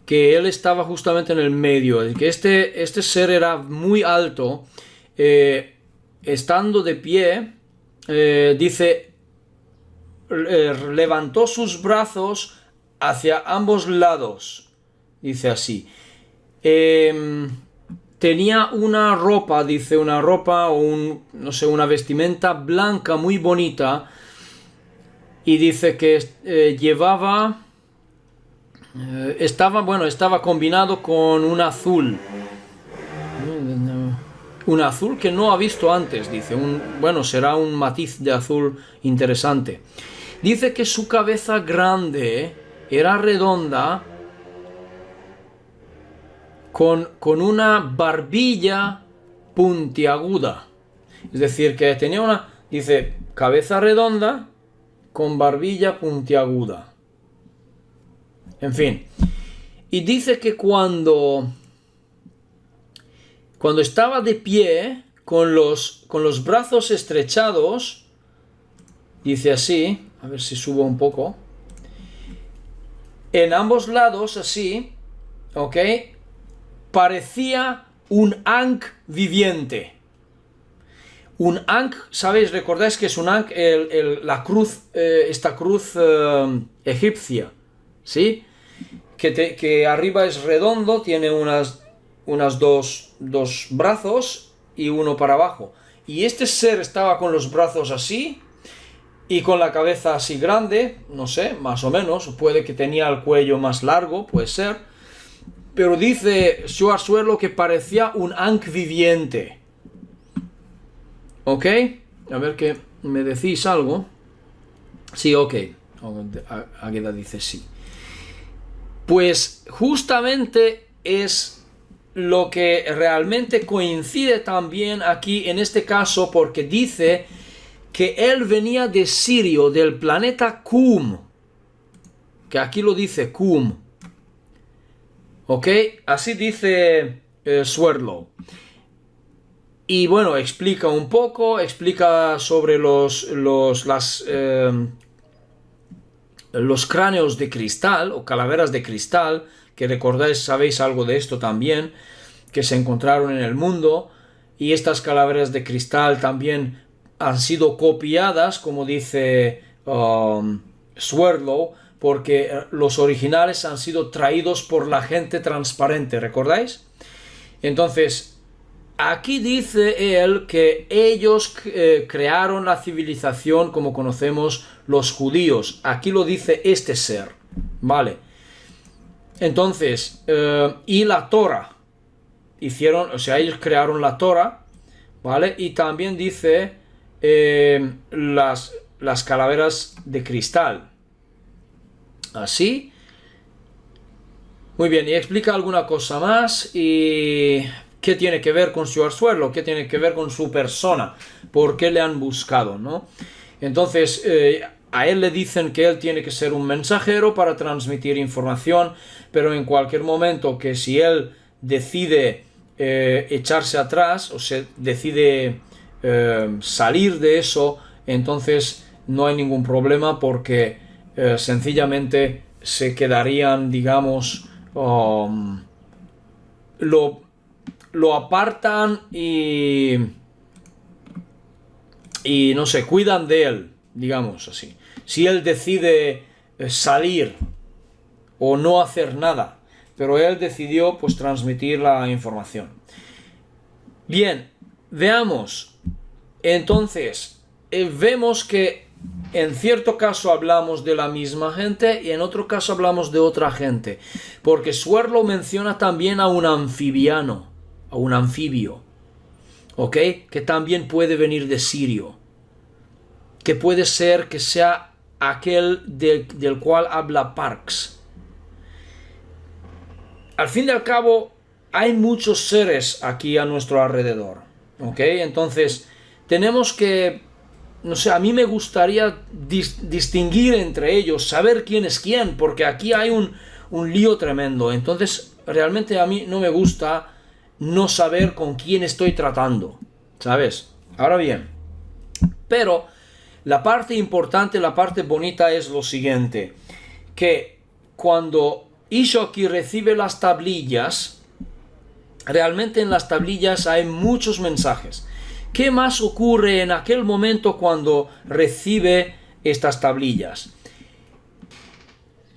que él estaba justamente en el medio, que este ser era muy alto, estando de pie, dice, levantó sus brazos hacia ambos lados, dice así, tenía una ropa, dice, una ropa o no sé, una vestimenta blanca muy bonita, y dice que llevaba, estaba combinado con un azul. Un azul que no ha visto antes, dice. Será un matiz de azul interesante. Dice que su cabeza grande era redonda, con una barbilla puntiaguda. Es decir, que tenía dice, cabeza redonda con barbilla puntiaguda. En fin. Y dice que cuando estaba de pie, con los brazos estrechados, dice así, a ver si subo un poco, en ambos lados, así, ¿ok? Parecía un ankh viviente. Un ankh, ¿sabéis? ¿Recordáis que es un ankh? La cruz, esta cruz egipcia, ¿sí? Que arriba es redondo, tiene unas dos brazos y uno para abajo. Y este ser estaba con los brazos así y con la cabeza así grande, no sé, más o menos. Puede que tenía el cuello más largo, puede ser. Pero dice Stuart Swerdlow que parecía un ankh viviente. ¿Ok? A ver que me decís algo. Sí, ok. Águeda dice sí. Pues justamente es lo que realmente coincide también aquí en este caso, porque dice que él venía de Sirio, del planeta Qum, que aquí lo dice Qum. ¿Ok? Así dice Swerdlow. Y bueno, explica un poco, explica sobre los cráneos de cristal o calaveras de cristal, que recordáis, sabéis algo de esto también, que se encontraron en el mundo, y estas calaveras de cristal también han sido copiadas, como dice Swerdlow, porque los originales han sido traídos por la gente transparente, ¿recordáis? Entonces, aquí dice él que ellos crearon la civilización como conocemos los judíos. Aquí lo dice este ser, ¿vale? Entonces, y la Torah. Ellos crearon la Torah, ¿vale? Y también dice las calaveras de cristal. Así. Muy bien, y explica alguna cosa más. ¿Y qué tiene que ver con Stuart Swerdlow? ¿Qué tiene que ver con su persona? ¿Por qué le han buscado, no? Entonces, a él le dicen que él tiene que ser un mensajero para transmitir información, pero en cualquier momento que si él decide echarse atrás o se decide salir de eso, entonces no hay ningún problema, porque sencillamente se quedarían, digamos, lo apartan y no sé, cuidan de él, digamos así. Si él decide salir o no hacer nada, pero él decidió pues transmitir la información. Bien, veamos. Entonces, vemos que en cierto caso hablamos de la misma gente y en otro caso hablamos de otra gente, porque Swerdlow menciona también a un anfibiano, a un anfibio, ¿ok? Que también puede venir de Sirio, que puede ser que sea aquel del cual habla Parks. Al fin y al cabo, hay muchos seres aquí a nuestro alrededor, ¿ok? Entonces, tenemos que, no sé, a mí me gustaría distinguir entre ellos, saber quién es quién, porque aquí hay un lío tremendo. Entonces, realmente a mí no me gusta no saber con quién estoy tratando, ¿sabes? Ahora bien, pero la parte importante, la parte bonita es lo siguiente, que cuando Ishoki recibe las tablillas, realmente en las tablillas hay muchos mensajes. ¿Qué más ocurre en aquel momento cuando recibe estas tablillas?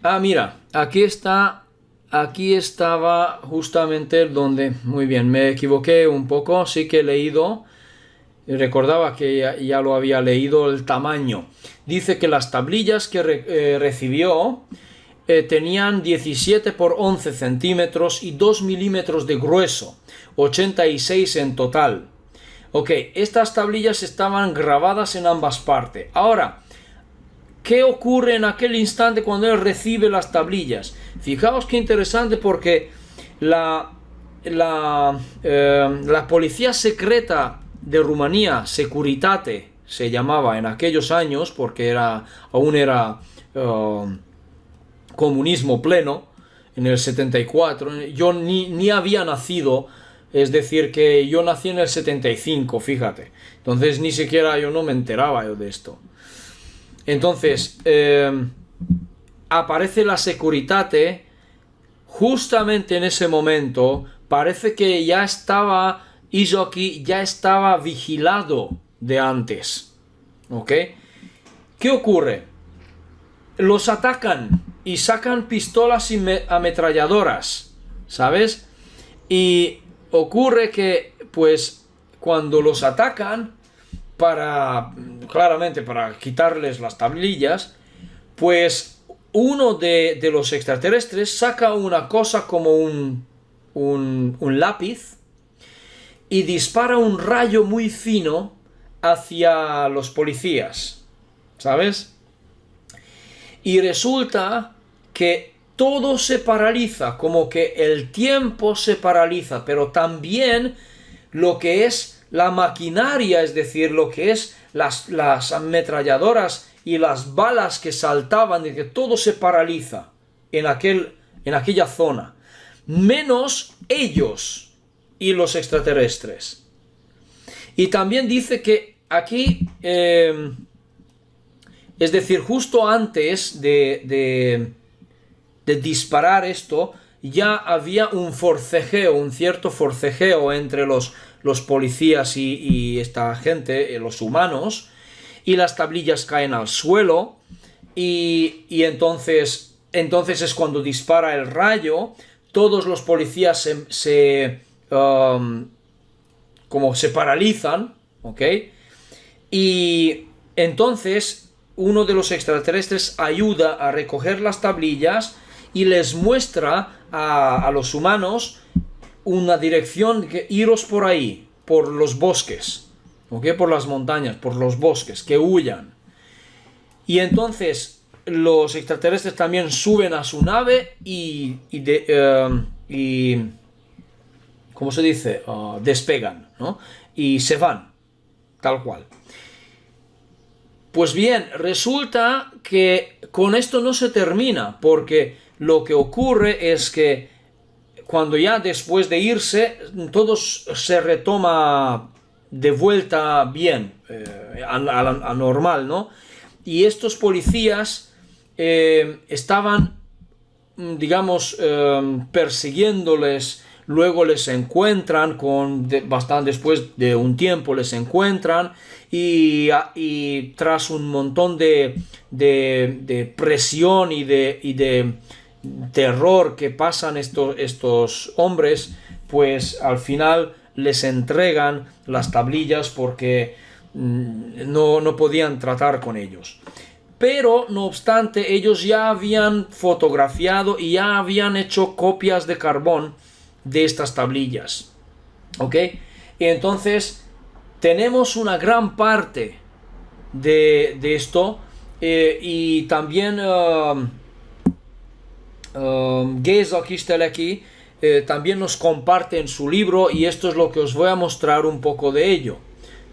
Ah, mira, aquí está aquí estaba justamente donde, muy bien, me equivoqué un poco, sí que he leído, recordaba que ya lo había leído, el tamaño. Dice que las tablillas que recibió tenían 17 por 11 centímetros y 2 milímetros de grueso, 86 en total. Ok, estas tablillas estaban grabadas en ambas partes. Ahora, ¿qué ocurre en aquel instante cuando él recibe las tablillas? Fijaos qué interesante, porque la policía secreta de Rumanía, Securitate, se llamaba en aquellos años, porque aún era comunismo pleno, en el 74. Yo ni había nacido, es decir, que yo nací en el 75, fíjate. Entonces ni siquiera yo no me enteraba yo de esto. Entonces, aparece la Securitate justamente en ese momento. Parece que ya estaba Isoki, ya estaba vigilado de antes. ¿Ok? ¿Qué ocurre? Los atacan y sacan pistolas y ametralladoras, ¿sabes? Y ocurre que, pues, cuando los atacan, claramente para quitarles las tablillas, pues uno de los extraterrestres saca una cosa como un lápiz y dispara un rayo muy fino hacia los policías, ¿sabes? Y resulta que todo se paraliza, como que el tiempo se paraliza, pero también lo que es la maquinaria, es decir, lo que es las ametralladoras y las balas que saltaban, de que todo se paraliza en aquella zona, menos ellos y los extraterrestres. Y también dice que aquí, es decir, justo antes de disparar esto, ya había un cierto forcejeo entre los policías y esta gente, los humanos, y las tablillas caen al suelo, y entonces es cuando dispara el rayo. Todos los policías como se paralizan, ¿ok? Y entonces uno de los extraterrestres ayuda a recoger las tablillas y les muestra a los humanos una dirección, que iros por ahí, por los bosques, ¿ok? Por las montañas, por los bosques, que huyan. Y entonces los extraterrestres también suben a su nave y ¿cómo se dice? Despegan, ¿no? Y se van, tal cual. Pues bien, resulta que con esto no se termina, porque lo que ocurre es que cuando ya después de irse, todo se retoma de vuelta bien, a normal, ¿no? Y estos policías estaban, digamos, persiguiéndoles. Luego les encuentran, después de un tiempo les encuentran, y tras un montón de presión y de terror que pasan estos hombres, pues al final les entregan las tablillas porque no podían tratar con ellos. Pero no obstante, ellos ya habían fotografiado y ya habían hecho copias de carbón de estas tablillas, ¿ok? Y entonces tenemos una gran parte de esto, y también Géza Kisteleki también nos comparte en su libro, y esto es lo que os voy a mostrar un poco de ello,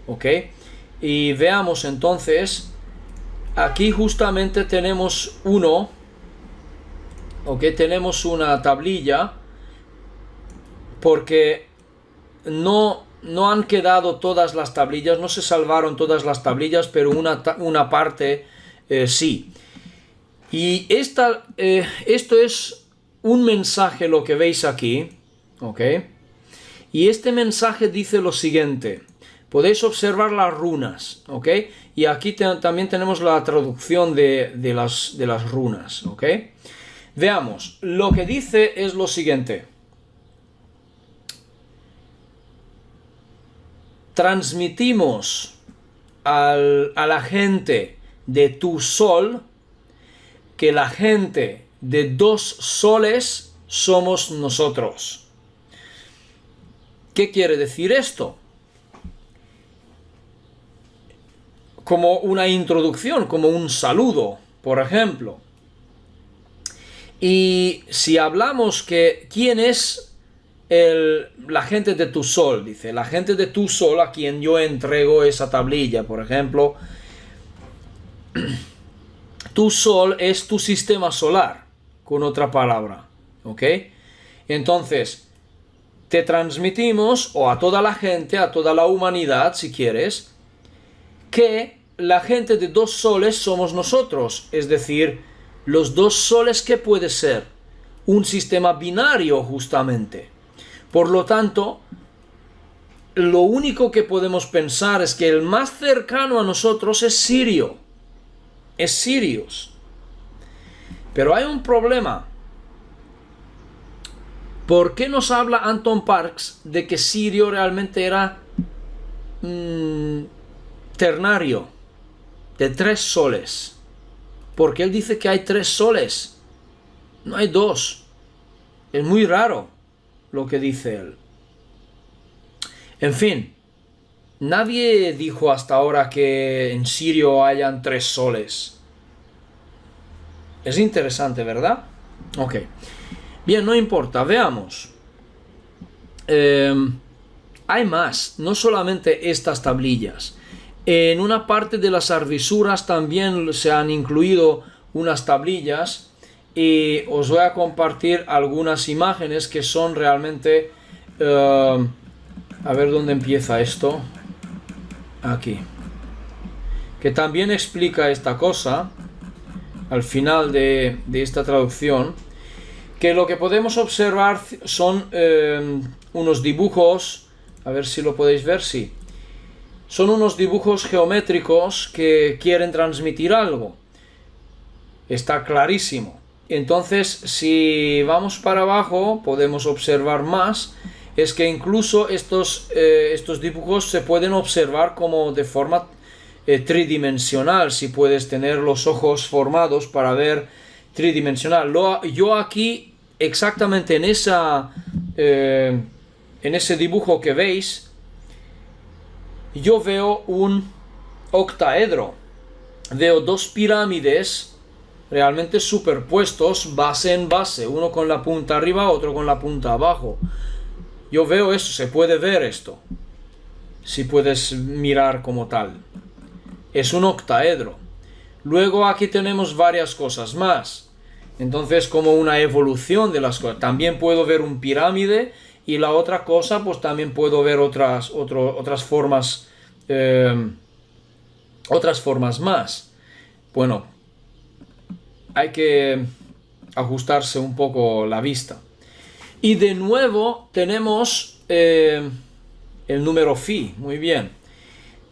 ¿ok? Y veamos entonces, aquí justamente tenemos tenemos una tablilla, porque no han quedado todas las tablillas, no se salvaron todas las tablillas, pero una parte sí. Y esto es un mensaje, lo que veis aquí, ¿ok? Y este mensaje dice lo siguiente: podéis observar las runas, ¿ok? Y aquí también tenemos la traducción de las runas, ¿ok? Veamos, lo que dice es lo siguiente. Transmitimos a la gente de tu sol que la gente de dos soles somos nosotros. ¿Qué quiere decir esto? Como una introducción, como un saludo, por ejemplo. Y si hablamos que quién es la gente de tu sol, dice, la gente de tu sol a quien yo entrego esa tablilla, por ejemplo, tu sol es tu sistema solar, con otra palabra, ¿ok? Entonces, te transmitimos, o a toda la gente, a toda la humanidad, si quieres, que la gente de dos soles somos nosotros, es decir, los dos soles que puede ser un sistema binario justamente. Por lo tanto, lo único que podemos pensar es que el más cercano a nosotros es Sirio, es Sirius. Pero hay un problema. ¿Por qué nos habla Anton Parks de que Sirio realmente era ternario, de 3 soles? Porque él dice que hay 3 soles, no hay 2. Es muy raro lo que dice él. En fin, nadie dijo hasta ahora que en Sirio hayan 3 soles. Es interesante, ¿verdad? Ok. Bien, no importa, veamos. Hay más, no solamente estas tablillas. En una parte de las arvisuras también se han incluido unas tablillas y os voy a compartir algunas imágenes que son realmente... a ver dónde empieza esto. Aquí. Que también explica esta cosa al final de esta traducción. Que lo que podemos observar son unos dibujos. A ver si lo podéis ver, sí. Son unos dibujos geométricos que quieren transmitir algo. Está clarísimo. Entonces, si vamos para abajo, podemos observar más. Es que incluso estos dibujos se pueden observar como de forma tridimensional. Si puedes tener los ojos formados para ver tridimensional. Yo aquí, exactamente en ese dibujo que veis, yo veo un octaedro. Veo 2 pirámides realmente superpuestos, base en base, uno con la punta arriba, otro con la punta abajo. Yo veo eso, se puede ver esto, si puedes mirar como tal. Es un octaedro. Luego aquí tenemos varias cosas más. Entonces, como una evolución de las cosas. También puedo ver un pirámide y la otra cosa, pues también puedo ver otras formas, otras formas más. Bueno, hay que ajustarse un poco la vista. Y de nuevo tenemos el número phi, muy bien.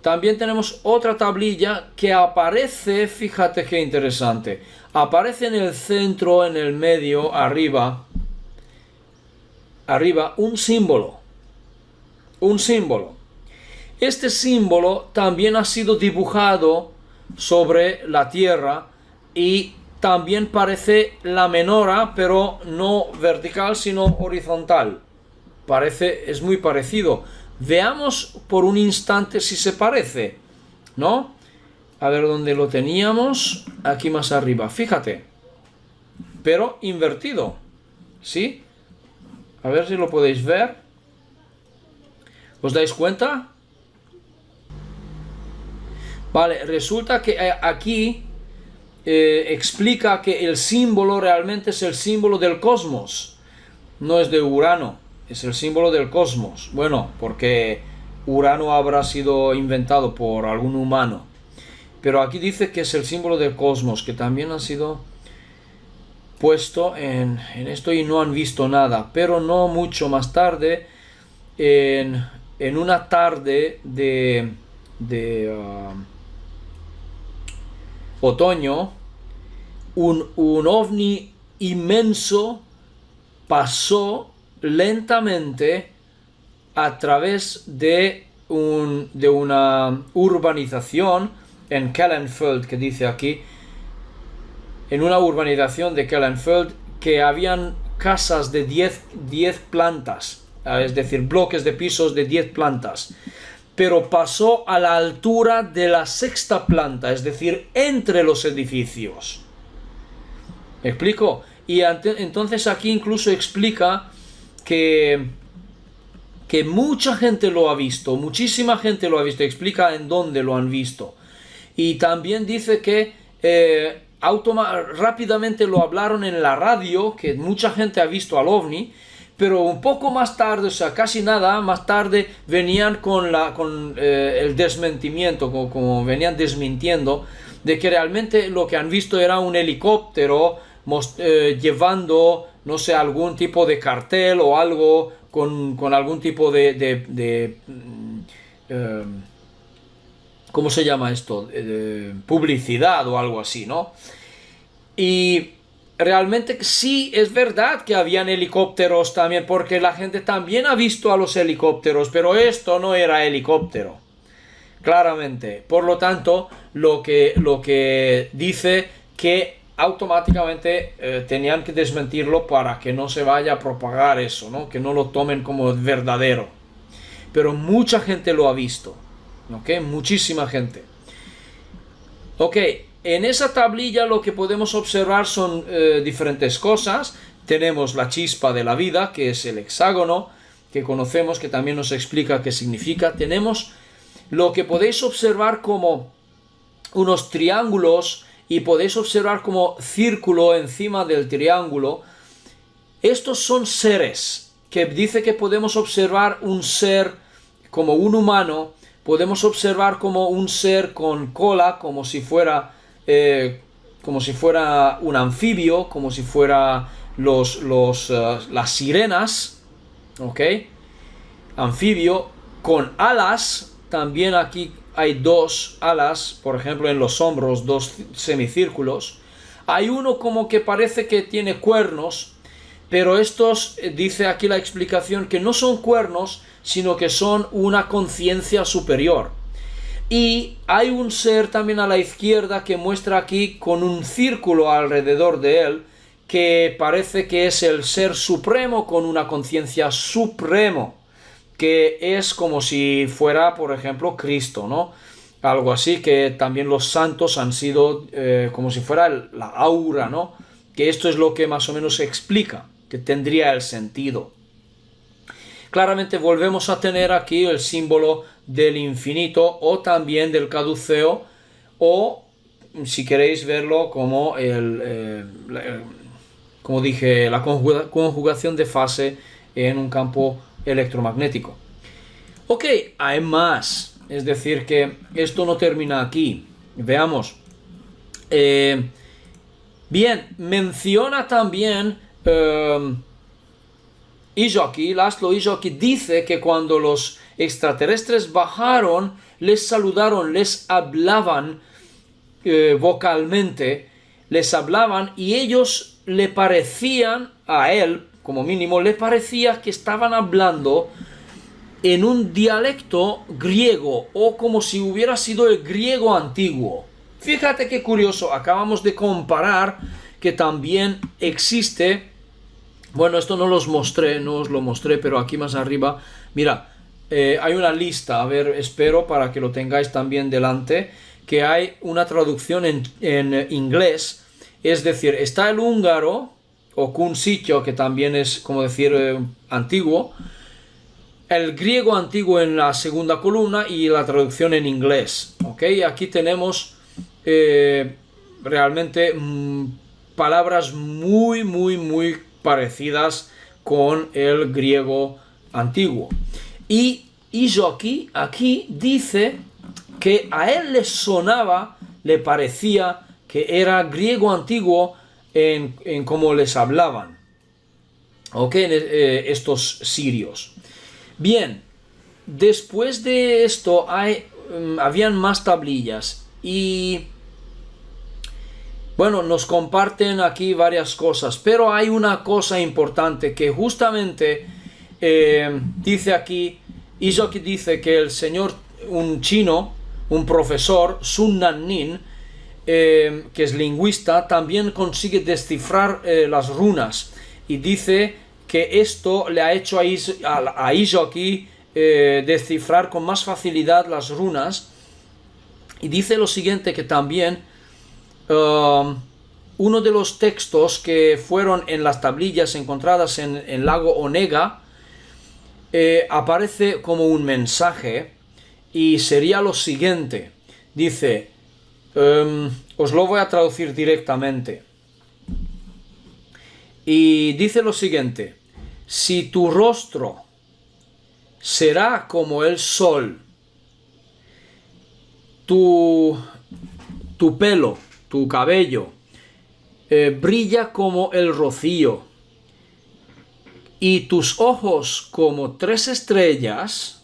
También tenemos otra tablilla que aparece, fíjate qué interesante, aparece en el centro, en el medio, arriba, un símbolo. Un símbolo. Este símbolo también ha sido dibujado sobre la Tierra y también parece la menora, pero no vertical, sino horizontal. Es muy parecido. Veamos por un instante si se parece, ¿no? A ver dónde lo teníamos. Aquí más arriba, fíjate. Pero invertido, ¿sí? A ver si lo podéis ver. ¿Os dais cuenta? Vale, resulta que aquí explica que el símbolo realmente es el símbolo del cosmos. No es de Urano, es el símbolo del cosmos. Bueno, porque Urano habrá sido inventado por algún humano. Pero aquí dice que es el símbolo del cosmos, que también ha sido puesto en esto y no han visto nada. Pero no mucho más tarde, en una tarde de otoño, un ovni inmenso pasó lentamente a través de una urbanización en Kellenfeld, que dice aquí, en una urbanización de Kellenfeld, que habían casas de 10 plantas, es decir, bloques de pisos de 10 plantas, pero pasó a la altura de la 6ª planta, es decir, entre los edificios. ¿Me explico? Y entonces aquí incluso explica que mucha gente lo ha visto, muchísima gente lo ha visto, explica en dónde lo han visto. Y también dice que rápidamente lo hablaron en la radio, que mucha gente ha visto al ovni, pero un poco más tarde, o sea, casi nada, más tarde venían con el desmentimiento, como venían desmintiendo, de que realmente lo que han visto era un helicóptero llevando, no sé, algún tipo de cartel o algo con algún tipo de ¿cómo se llama esto? Publicidad o algo así, ¿no? Y realmente sí es verdad que habían helicópteros también, porque la gente también ha visto a los helicópteros, pero esto no era helicóptero, claramente. Por lo tanto, lo que dice que automáticamente tenían que desmentirlo para que no se vaya a propagar eso, ¿no? Que no lo tomen como verdadero. Pero mucha gente lo ha visto, ¿ok? Muchísima gente. Ok, en esa tablilla lo que podemos observar son diferentes cosas. Tenemos la chispa de la vida, que es el hexágono, que conocemos, que también nos explica qué significa. Tenemos lo que podéis observar como unos triángulos, y podéis observar como círculo encima del triángulo. Estos son seres, que dice que podemos observar un ser como un humano, podemos observar como un ser con cola, como si fuera un anfibio, como si fuera las sirenas, ¿ok? Anfibio, con alas, también aquí hay 2 alas, por ejemplo en los hombros, 2 semicírculos. Hay uno como que parece que tiene cuernos, pero estos, dice aquí la explicación, que no son cuernos, sino que son una conciencia superior. Y hay un ser también a la izquierda que muestra aquí con un círculo alrededor de él, que parece que es el ser supremo con una conciencia supremo, que es como si fuera, por ejemplo, Cristo, ¿no? Algo así, que también los santos han sido como si fuera la aura, ¿no? Que esto es lo que más o menos se explica, que tendría el sentido. Claramente volvemos a tener aquí el símbolo del infinito o también del caduceo, o si queréis verlo como como dije, la conjugación de fase en un campo electromagnético. Ok, hay más, es decir que esto no termina aquí. Veamos. Bien, menciona también Laszlo Izoki dice que cuando los extraterrestres bajaron, les saludaron, les hablaban vocalmente, les hablaban, y ellos le parecían, a él como mínimo, le parecía que estaban hablando en un dialecto griego, o como si hubiera sido el griego antiguo. Fíjate qué curioso, acabamos de comparar que también existe. Bueno, esto no os lo mostré, pero aquí más arriba, mira, hay una lista, a ver, espero para que lo tengáis también delante, que hay una traducción en inglés, es decir, está el húngaro, o kunsitio, que también es, como decir, antiguo, el griego antiguo en la segunda columna y la traducción en inglés, ¿ok? Aquí tenemos realmente palabras muy, muy, muy parecidas con el griego antiguo. Y Izoki aquí dice que a él le sonaba, le parecía que era griego antiguo en cómo les hablaban, ¿ok? Estos sirios. Bien, después de esto habían más tablillas, y Bueno, nos comparten aquí varias cosas, pero hay una cosa importante que justamente dice aquí, Isoki dice que el señor, un chino, un profesor, Sun Nannin, que es lingüista, también consigue descifrar las runas y dice que esto le ha hecho a Isoki descifrar con más facilidad las runas, y dice lo siguiente, que también uno de los textos que fueron en las tablillas encontradas en el lago Onega aparece como un mensaje, y sería lo siguiente. Dice, os lo voy a traducir directamente, y dice lo siguiente: si tu rostro será como el sol, tu pelo, tu cabello, brilla como el rocío, y tus ojos como 3 estrellas,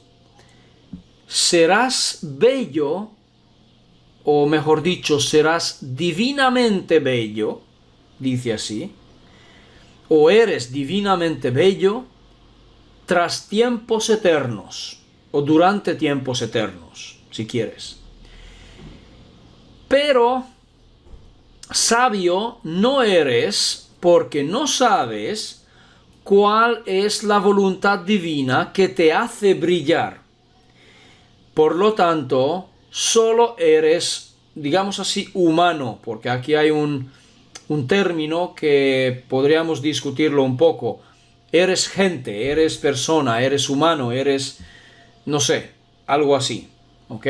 serás bello, o mejor dicho, serás divinamente bello, dice así, o eres divinamente bello tras tiempos eternos, o durante tiempos eternos, si quieres. Pero sabio no eres, porque no sabes cuál es la voluntad divina que te hace brillar. Por lo tanto, solo eres, digamos así, humano, porque aquí hay un término que podríamos discutirlo un poco. Eres gente, eres persona, eres humano, eres, no sé, algo así, ¿ok?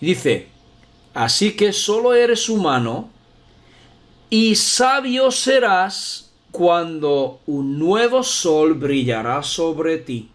Y dice, así que solo eres humano, y sabio serás cuando un nuevo sol brillará sobre ti.